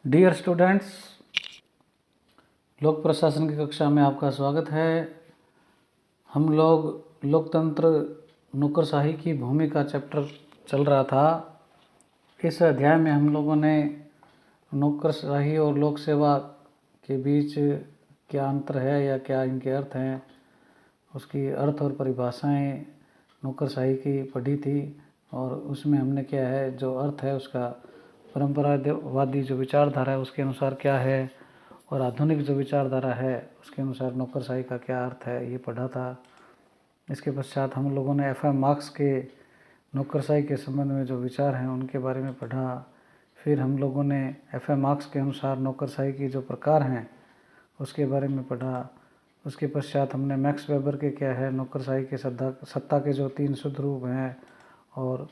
Dear students, लोक प्रशासन की कक्षा में आपका स्वागत है। हम लोग लोकतंत्र नौकरशाही की भूमिका चैप्टर चल रहा था। इस अध्याय में हम लोगों ने नौकरशाही और लोक सेवा के बीच क्या अंतर है या क्या इनके अर्थ हैं, उसकी अर्थ और परिभाषाएं नौकरशाही की पढ़ी थी। और उसमें हमने क्या है, जो अर्थ है उसका परंपरावादी जो विचारधारा है उसके अनुसार क्या है, और आधुनिक जो विचारधारा है उसके अनुसार नौकरशाही का क्या अर्थ है, ये पढ़ा था। इसके पश्चात हम लोगों ने एफ.एम. मार्क्स के नौकरशाही के संबंध में जो विचार हैं उनके बारे में पढ़ा। फिर हम लोगों ने एफ.एम. मार्क्स के अनुसार नौकरशाही की जो प्रकार हैं उसके बारे में पढ़ा। उसके पश्चात हमने मैक्स वेबर के क्या है नौकरशाही के सत्ता के जो 3 शुद्ध रूप हैं, और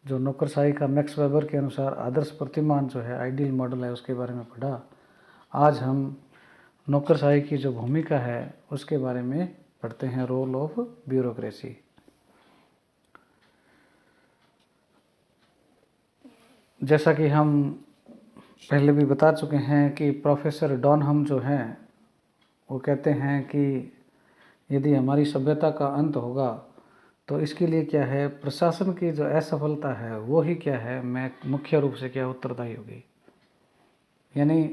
जो नौकरशाही का मैक्स वेबर के अनुसार आदर्श प्रतिमान जो है, आइडियल मॉडल है, उसके बारे में पढ़ा। आज हम नौकरशाही की जो भूमिका है उसके बारे में पढ़ते हैं, रोल ऑफ ब्यूरोक्रेसी। जैसा कि हम पहले भी बता चुके हैं कि प्रोफेसर डॉनहम जो हैं वो कहते हैं कि यदि हमारी सभ्यता का अंत होगा तो इसके लिए क्या है, प्रशासन की जो असफलता है वो ही क्या है, मैं मुख्य रूप से क्या उत्तरदायी होगी। यानी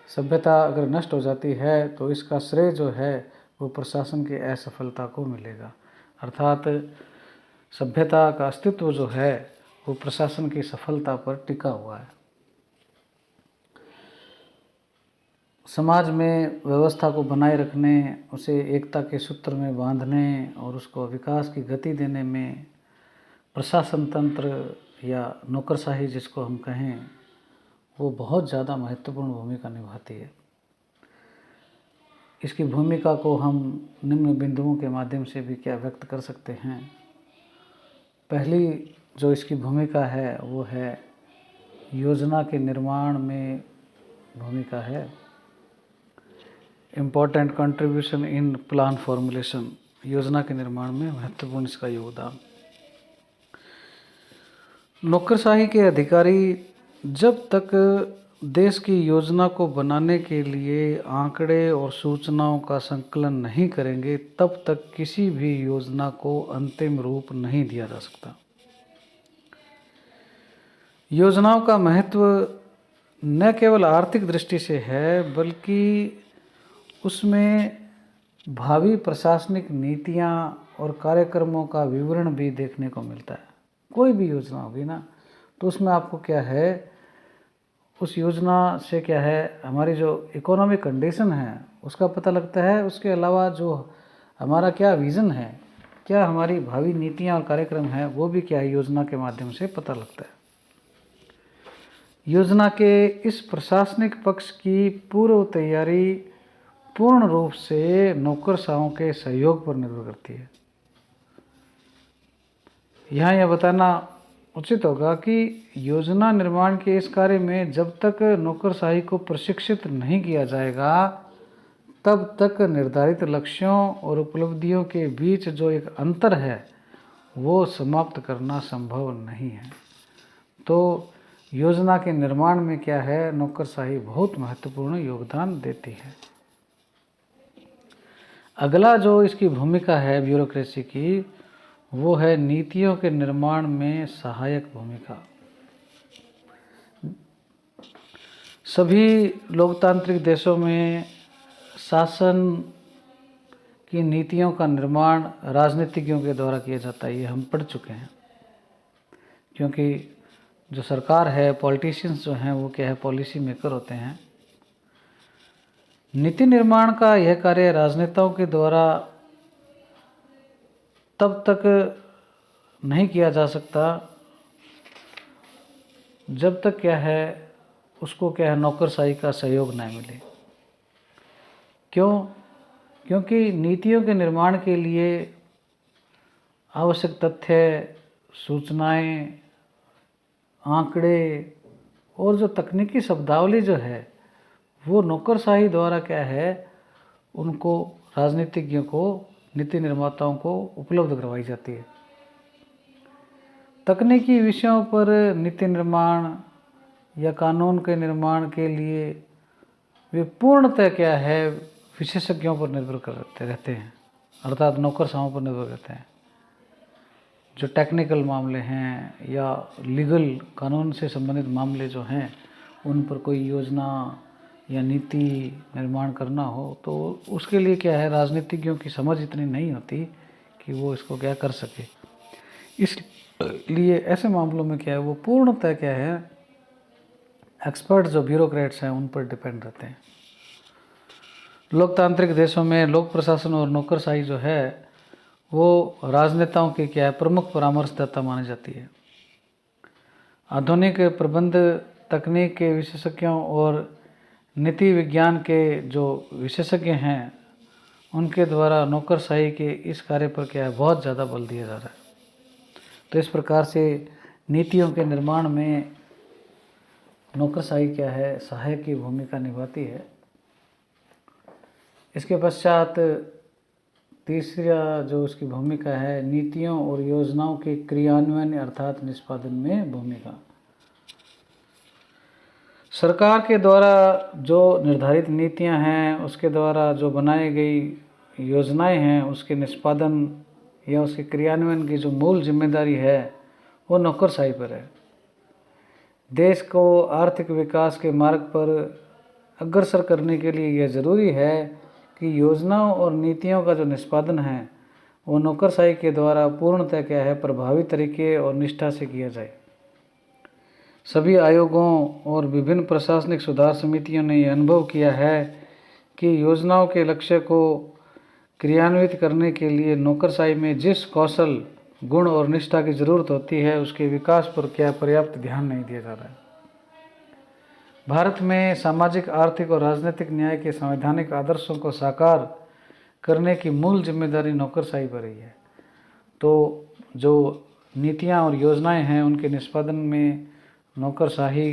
सभ्यता अगर नष्ट हो जाती है तो इसका श्रेय जो है वो प्रशासन की असफलता को मिलेगा। अर्थात सभ्यता का अस्तित्व जो है वो प्रशासन की सफलता पर टिका हुआ है। समाज में व्यवस्था को बनाए रखने, उसे एकता के सूत्र में बांधने और उसको विकास की गति देने में प्रशासन तंत्र या नौकरशाही जिसको हम कहें वो बहुत ज़्यादा महत्वपूर्ण भूमिका निभाती है। इसकी भूमिका को हम निम्न बिंदुओं के माध्यम से भी क्या व्यक्त कर सकते हैं। पहली जो इसकी भूमिका है वो है योजना के निर्माण में भूमिका है। Important contribution in plan formulation, योजना के निर्माण में महत्वपूर्ण इसका योगदान। नौकरशाही के अधिकारी जब तक देश की योजना को बनाने के लिए आंकड़े और सूचनाओं का संकलन नहीं करेंगे तब तक किसी भी योजना को अंतिम रूप नहीं दिया जा सकता। योजनाओं का महत्व न केवल आर्थिक दृष्टि से है बल्कि उसमें भावी प्रशासनिक नीतियां और कार्यक्रमों का विवरण भी देखने को मिलता है। कोई भी योजना होगी ना तो उसमें आपको क्या है, उस योजना से क्या है, हमारी जो इकोनॉमिक कंडीशन है उसका पता लगता है। उसके अलावा जो हमारा क्या विज़न है, क्या हमारी भावी नीतियां और कार्यक्रम हैं, वो भी क्या है योजना के माध्यम से पता लगता है। योजना के इस प्रशासनिक पक्ष की पूर्व तैयारी पूर्ण रूप से नौकरशाहों के सहयोग पर निर्भर करती है। यहाँ यह बताना उचित होगा कि योजना निर्माण के इस कार्य में जब तक नौकरशाही को प्रशिक्षित नहीं किया जाएगा तब तक निर्धारित लक्ष्यों और उपलब्धियों के बीच जो एक अंतर है वो समाप्त करना संभव नहीं है। तो योजना के निर्माण में क्या है, नौकरशाही बहुत महत्वपूर्ण योगदान देती है। अगला जो इसकी भूमिका है ब्यूरोक्रेसी की, वो है नीतियों के निर्माण में सहायक भूमिका। सभी लोकतांत्रिक देशों में शासन की नीतियों का निर्माण राजनीतिज्ञों के द्वारा किया जाता है, ये हम पढ़ चुके हैं। क्योंकि जो सरकार है, पॉलिटिशियंस जो हैं वो क्या है, पॉलिसी मेकर होते हैं। नीति निर्माण का यह कार्य राजनेताओं के द्वारा तब तक नहीं किया जा सकता जब तक क्या है उसको क्या है नौकरशाही का सहयोग न मिले। क्यों? क्योंकि नीतियों के निर्माण के लिए आवश्यक तथ्य, सूचनाएं, आंकड़े और जो तकनीकी शब्दावली जो है वो नौकरशाही द्वारा क्या है उनको, राजनीतिज्ञों को, नीति निर्माताओं को उपलब्ध करवाई जाती है। तकनीकी विषयों पर नीति निर्माण या कानून के निर्माण के लिए वे पूर्णतः क्या है विशेषज्ञों पर निर्भर करते रहते हैं, अर्थात नौकरशाहों पर निर्भर करते हैं। जो टेक्निकल मामले हैं या लीगल कानून से संबंधित मामले जो हैं उन पर कोई योजना या नीति निर्माण करना हो तो उसके लिए क्या है राजनीतिज्ञों की समझ इतनी नहीं होती कि वो इसको क्या कर सके। इसलिए ऐसे मामलों में क्या है वो पूर्णतः क्या है एक्सपर्ट जो ब्यूरोक्रेट्स हैं उन पर डिपेंड रहते हैं। लोकतांत्रिक देशों में लोक प्रशासन और नौकरशाही जो है वो राजनेताओं की क्या है प्रमुख परामर्शदाता मानी जाती है। आधुनिक प्रबंध तकनीक के विशेषज्ञों और नीति विज्ञान के जो विशेषज्ञ हैं उनके द्वारा नौकरशाही के इस कार्य पर क्या है बहुत ज़्यादा बल दिया जा रहा है। तो इस प्रकार से नीतियों के निर्माण में नौकरशाही क्या है सहायक की भूमिका निभाती है। इसके पश्चात तीसरा जो उसकी भूमिका है नीतियों और योजनाओं के क्रियान्वयन अर्थात निष्पादन में भूमिका। सरकार के द्वारा जो निर्धारित नीतियां हैं उसके द्वारा जो बनाई गई योजनाएं हैं उसके निष्पादन या उसके क्रियान्वयन की जो मूल जिम्मेदारी है वो नौकरशाही पर है। देश को आर्थिक विकास के मार्ग पर अग्रसर करने के लिए यह ज़रूरी है कि योजनाओं और नीतियों का जो निष्पादन है वो नौकरशाही के द्वारा पूर्णतः क्या है प्रभावी तरीके और निष्ठा से किया जाए। सभी आयोगों और विभिन्न प्रशासनिक सुधार समितियों ने यह अनुभव किया है कि योजनाओं के लक्ष्य को क्रियान्वित करने के लिए नौकरशाही में जिस कौशल गुण और निष्ठा की ज़रूरत होती है उसके विकास पर क्या पर्याप्त ध्यान नहीं दिया जा रहा है। भारत में सामाजिक आर्थिक और राजनीतिक न्याय के संवैधानिक आदर्शों को साकार करने की मूल जिम्मेदारी नौकरशाही पर ही है। तो जो नीतियां और योजनाएं हैं उनके निष्पादन में नौकरशाही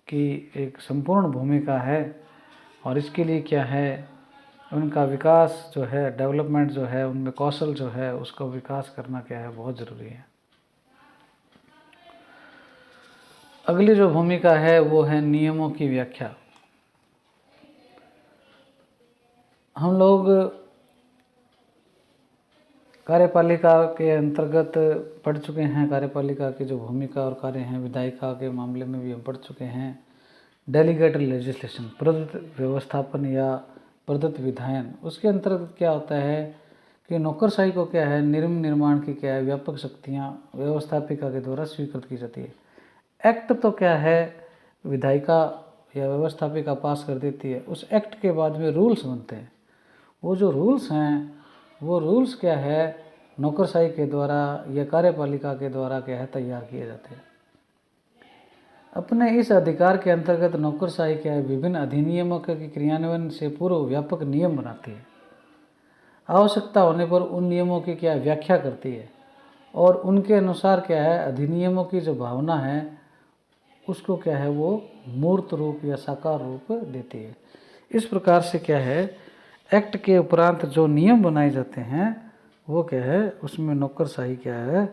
की एक संपूर्ण भूमिका है और इसके लिए क्या है उनका विकास जो है डेवलपमेंट जो है उनमें कौशल जो है उसका विकास करना क्या है बहुत ज़रूरी है। अगली जो भूमिका है वो है नियमों की व्याख्या। हम लोग कार्यपालिका के अंतर्गत पढ़ चुके हैं। कार्यपालिका की जो भूमिका और कार्य हैं विधायिका के मामले में भी हम पढ़ चुके हैं। डेलीगेटेड लेजिस्लेशन प्रदत्त व्यवस्थापन या प्रदत्त विधायन उसके अंतर्गत क्या होता है कि नौकरशाही को क्या है नियम निर्माण की क्या है व्यापक शक्तियाँ व्यवस्थापिका के द्वारा स्वीकृत की जाती है। एक्ट तो क्या है विधायिका या व्यवस्थापिका पास कर देती है। उस एक्ट के बाद में रूल्स बनते हैं। वो जो रूल्स हैं वो रूल्स क्या है नौकरशाही के द्वारा या कार्यपालिका के द्वारा क्या है तैयार किए जाते हैं। अपने इस अधिकार के अंतर्गत नौकरशाही क्या है विभिन्न अधिनियमों के क्रियान्वयन से पूर्व व्यापक नियम बनाती है। आवश्यकता होने पर उन नियमों की क्या व्याख्या करती है और उनके अनुसार क्या है अधिनियमों की जो भावना है उसको क्या है वो मूर्त रूप या साकार रूप देती है। इस प्रकार से क्या है एक्ट के उपरांत जो नियम बनाए जाते हैं वो क्या है उसमें नौकरशाही क्या है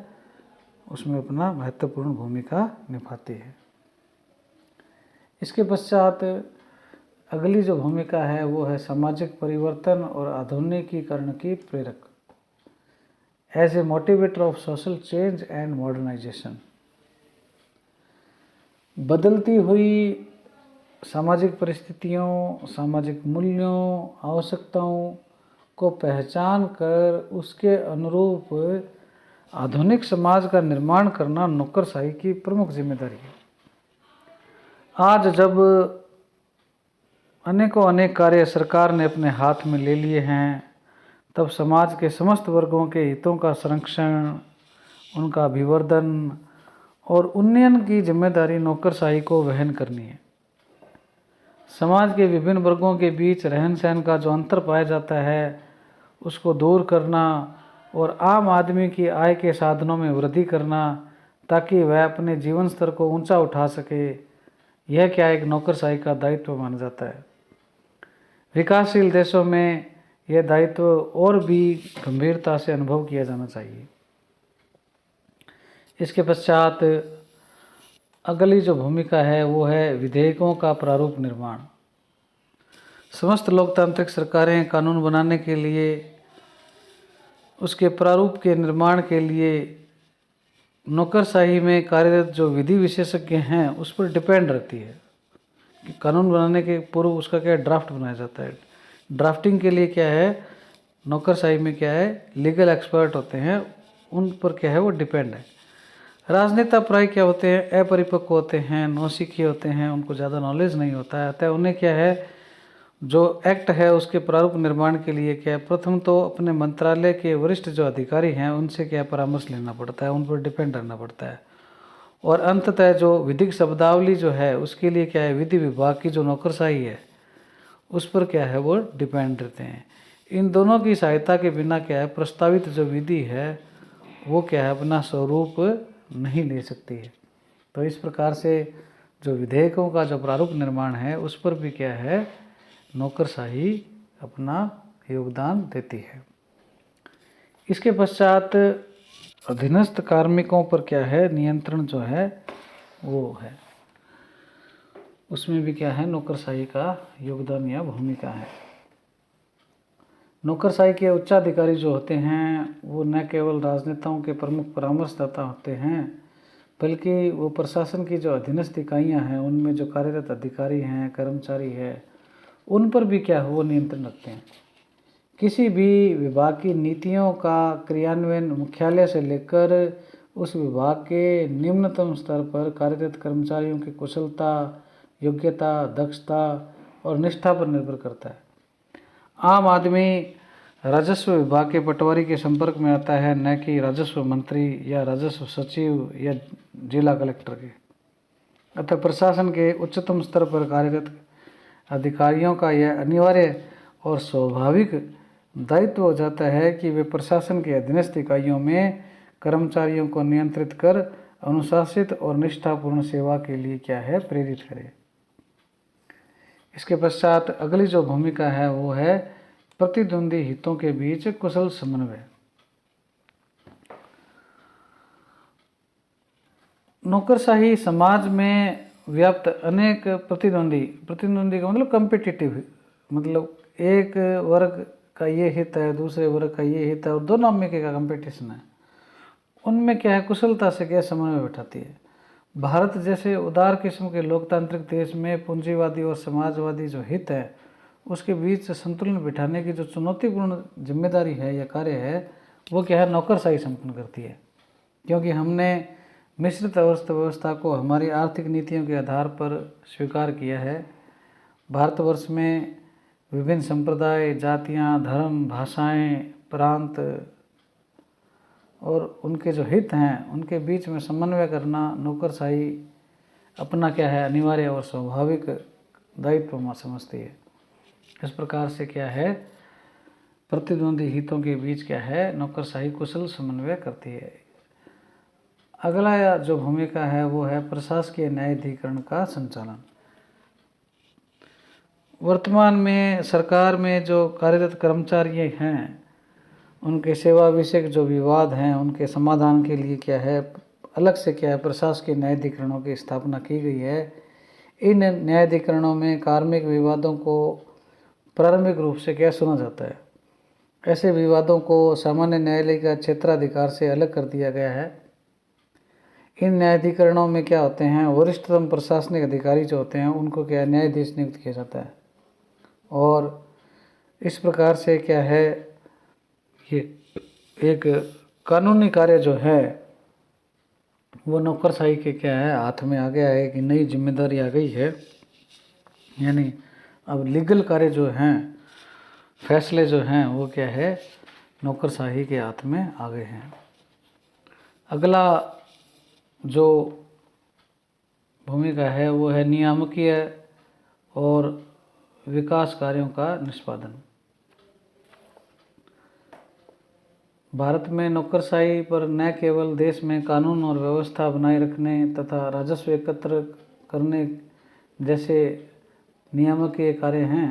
उसमें अपना महत्वपूर्ण भूमिका निभाती है। इसके पश्चात अगली जो भूमिका है वो है सामाजिक परिवर्तन और आधुनिकीकरण की प्रेरक as a motivator of social change and modernisation. बदलती हुई सामाजिक परिस्थितियों सामाजिक मूल्यों आवश्यकताओं को पहचान कर उसके अनुरूप आधुनिक समाज का निर्माण करना नौकरशाही की प्रमुख जिम्मेदारी है। आज जब अनेकों अनेक कार्य सरकार ने अपने हाथ में ले लिए हैं तब समाज के समस्त वर्गों के हितों का संरक्षण उनका अभिवर्धन और उन्नयन की जिम्मेदारी नौकरशाही को वहन करनी है। समाज के विभिन्न वर्गों के बीच रहन सहन का जो अंतर पाया जाता है उसको दूर करना और आम आदमी की आय के साधनों में वृद्धि करना ताकि वह अपने जीवन स्तर को ऊंचा उठा सके, यह क्या एक नौकरशाही का दायित्व माना जाता है। विकासशील देशों में यह दायित्व और भी गंभीरता से अनुभव किया जाना चाहिए। इसके पश्चात अगली जो भूमिका है वो है विधेयकों का प्रारूप निर्माण। समस्त लोकतांत्रिक सरकारें कानून बनाने के लिए, उसके प्रारूप के निर्माण के लिए नौकरशाही में कार्यरत जो विधि विशेषज्ञ हैं उस पर डिपेंड रहती है कि कानून बनाने के पूर्व उसका क्या ड्राफ्ट बनाया जाता है। ड्राफ्टिंग के लिए क्या है, नौकरशाही में क्या है, लीगल एक्सपर्ट होते हैं, उन पर क्या है वो डिपेंड है। राजनेता प्राय क्या होते हैं, अपरिपक्व होते हैं, नौसिखिए होते हैं, उनको ज़्यादा नॉलेज नहीं होता है, अतः उन्हें क्या है जो एक्ट है उसके प्रारूप निर्माण के लिए क्या है, प्रथम तो अपने मंत्रालय के वरिष्ठ जो अधिकारी हैं उनसे क्या परामर्श लेना पड़ता है, उन पर डिपेंड रहना पड़ता है। और अंततः जो विधिक शब्दावली जो है उसके लिए क्या है, विधि विभाग की जो नौकरशाही है उस पर क्या है वो डिपेंड रहते हैं। इन दोनों की सहायता के बिना क्या है प्रस्तावित जो विधि है वो क्या है अपना स्वरूप नहीं ले सकती है। तो इस प्रकार से जो विधेयकों का जो प्रारूप निर्माण है उस पर भी क्या है नौकरशाही अपना योगदान देती है। इसके पश्चात अधीनस्थ कार्मिकों पर क्या है नियंत्रण जो है वो है, उसमें भी क्या है नौकरशाही का योगदान या भूमिका है। नौकरशाही के उच्चाधिकारी जो होते हैं वो न केवल राजनेताओं के प्रमुख परामर्शदाता होते हैं बल्कि वो प्रशासन की जो अधीनस्थ इकाइयाँ हैं उनमें जो कार्यरत अधिकारी हैं, कर्मचारी हैं, उन पर भी क्या है वो नियंत्रण रखते हैं। किसी भी विभाग की नीतियों का क्रियान्वयन मुख्यालय से लेकर उस विभाग के निम्नतम स्तर पर कार्यरत कर्मचारियों की कुशलता, योग्यता, दक्षता और निष्ठा पर निर्भर करता है। आम आदमी राजस्व विभाग के पटवारी के संपर्क में आता है, न कि राजस्व मंत्री या राजस्व सचिव या जिला कलेक्टर के। अतः प्रशासन के उच्चतम स्तर पर कार्यरत अधिकारियों का यह अनिवार्य और स्वाभाविक दायित्व हो जाता है कि वे प्रशासन के अधीनस्थ इकाइयों में कर्मचारियों को नियंत्रित कर अनुशासित और निष्ठापूर्ण सेवा के लिए क्या है प्रेरित करें। इसके पश्चात अगली जो भूमिका है वो है प्रतिद्वंदी हितों के बीच कुशल समन्वय। नौकरशाही समाज में व्याप्त अनेक प्रतिद्वंदी का मतलब कम्पिटिटिव, मतलब एक वर्ग का ये हित है, दूसरे वर्ग का ये हित है और दोनों में क्या कंपटीशन है, उनमें क्या है कुशलता से क्या समन्वय बैठाती है। भारत जैसे उदार किस्म के लोकतांत्रिक देश में पूंजीवादी और समाजवादी जो हित है उसके बीच संतुलन बिठाने की जो चुनौतीपूर्ण जिम्मेदारी है या कार्य है वो क्या है नौकरशाही संपन्न करती है। क्योंकि हमने मिश्रित अर्थव्यवस्था को हमारी आर्थिक नीतियों के आधार पर स्वीकार किया है। भारतवर्ष में विभिन्न संप्रदाय, जातियां, धर्म, भाषाएं, प्रांत और उनके जो हित हैं उनके बीच में समन्वय करना नौकरशाही अपना क्या है अनिवार्य और स्वाभाविक दायित्व समझती है। इस प्रकार से क्या है प्रतिद्वंदी हितों के बीच क्या है नौकरशाही कुशल समन्वय करती है। अगला जो भूमिका है वो है प्रशासकीय न्यायाधिकरण का संचालन। वर्तमान में सरकार में जो कार्यरत कर्मचारी हैं उनके सेवा विषयक जो विवाद हैं उनके समाधान के लिए क्या है अलग से क्या है प्रशासकीय न्यायाधिकरणों की स्थापना की गई है। इन न्यायाधिकरणों में कार्मिक विवादों को प्रारंभिक रूप से क्या सुना जाता है। ऐसे विवादों को सामान्य न्यायालय का क्षेत्राधिकार से अलग कर दिया गया है। इन न्यायाधिकरणों में क्या होते हैं वरिष्ठतम प्रशासनिक अधिकारी जो होते हैं उनको क्या न्यायाधीश नियुक्त किया जाता है और इस प्रकार से क्या है ये एक कानूनी कार्य जो है वो नौकरशाही के क्या है हाथ में आ गया है कि नई जिम्मेदारी आ गई है। यानी अब लीगल कार्य जो हैं फैसले जो हैं वो क्या है नौकरशाही के हाथ में आ गए हैं। अगला जो भूमिका है वो है नियामकीय और विकास कार्यों का निष्पादन। भारत में नौकरशाही पर न केवल देश में कानून और व्यवस्था बनाए रखने तथा राजस्व एकत्र करने जैसे नियामकीय कार्य हैं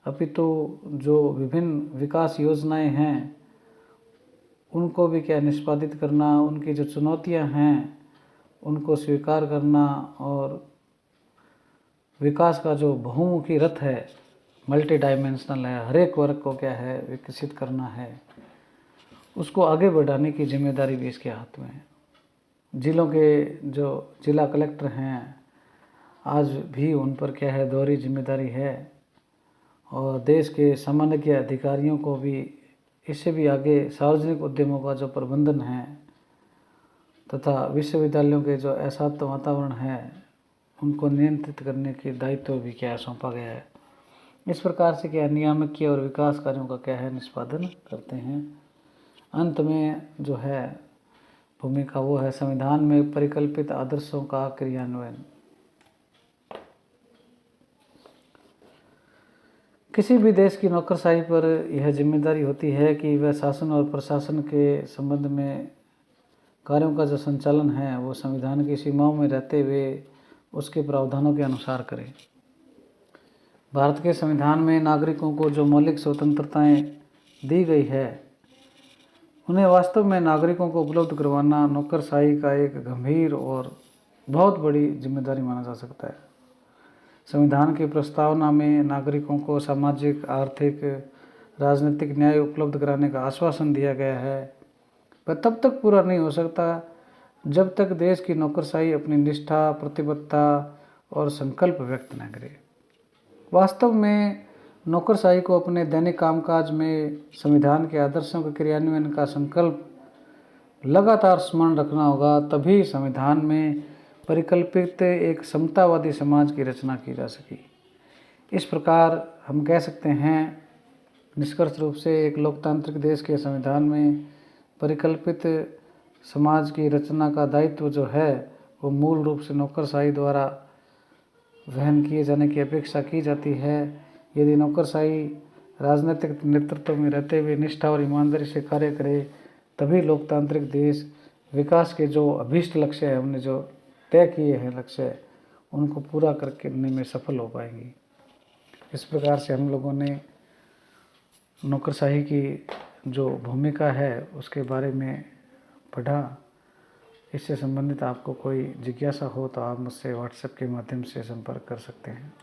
अपितु जो विभिन्न विकास योजनाएं हैं उनको भी क्या निष्पादित करना, उनकी जो चुनौतियां हैं उनको स्वीकार करना और विकास का जो बहुमुखी रथ है, मल्टी डायमेंशनल है, हर एक वर्ग को क्या है विकसित करना है, उसको आगे बढ़ाने की जिम्मेदारी भी इसके हाथ में है। जिलों के जो जिला कलेक्टर हैं आज भी उन पर क्या है दोहरी जिम्मेदारी है, और देश के सामान्य अधिकारियों को भी इससे भी आगे सार्वजनिक उद्यमों का जो प्रबंधन है तथा विश्वविद्यालयों के जो अशांत वातावरण है उनको नियंत्रित करने के दायित्व भी क्या सौंपा गया है। इस प्रकार से क्या नियामकीय और विकास कार्यों का क्या है निष्पादन करते हैं। अंत में जो है भूमिका वो है संविधान में परिकल्पित आदर्शों का क्रियान्वयन। किसी भी देश की नौकरशाही पर यह जिम्मेदारी होती है कि वह शासन और प्रशासन के संबंध में कार्यों का जो संचालन है वो संविधान की सीमाओं में रहते हुए उसके प्रावधानों के अनुसार करे। भारत के संविधान में नागरिकों को जो मौलिक स्वतंत्रताएं दी गई है उन्हें वास्तव में नागरिकों को उपलब्ध करवाना नौकरशाही का एक गंभीर और बहुत बड़ी जिम्मेदारी माना जा सकता है। संविधान की प्रस्तावना में नागरिकों को सामाजिक, आर्थिक, राजनीतिक न्याय उपलब्ध कराने का आश्वासन दिया गया है, पर तब तक पूरा नहीं हो सकता जब तक देश की नौकरशाही अपनी निष्ठा, प्रतिबद्धता और संकल्प व्यक्त न करे। वास्तव में नौकरशाही को अपने दैनिक कामकाज में संविधान के आदर्शों के क्रियान्वयन का संकल्प लगातार स्मरण रखना होगा, तभी संविधान में परिकल्पित एक समतावादी समाज की रचना की जा सकी। इस प्रकार हम कह सकते हैं निष्कर्ष रूप से एक लोकतांत्रिक देश के संविधान में परिकल्पित समाज की रचना का दायित्व जो है वो मूल रूप से नौकरशाही द्वारा वहन किए जाने की अपेक्षा की जाती है। यदि नौकरशाही राजनीतिक नेतृत्व में रहते हुए निष्ठा और ईमानदारी से कार्य करे तभी लोकतांत्रिक देश विकास के जो अभीष्ट लक्ष्य है, हमने जो तय किए हैं लक्ष्य, उनको पूरा करने में सफल हो पाएंगी। इस प्रकार से हम लोगों ने नौकरशाही की जो भूमिका है उसके बारे में पढ़ा। इससे संबंधित आपको कोई जिज्ञासा हो तो आप मुझसे व्हाट्सएप के माध्यम से संपर्क कर सकते हैं।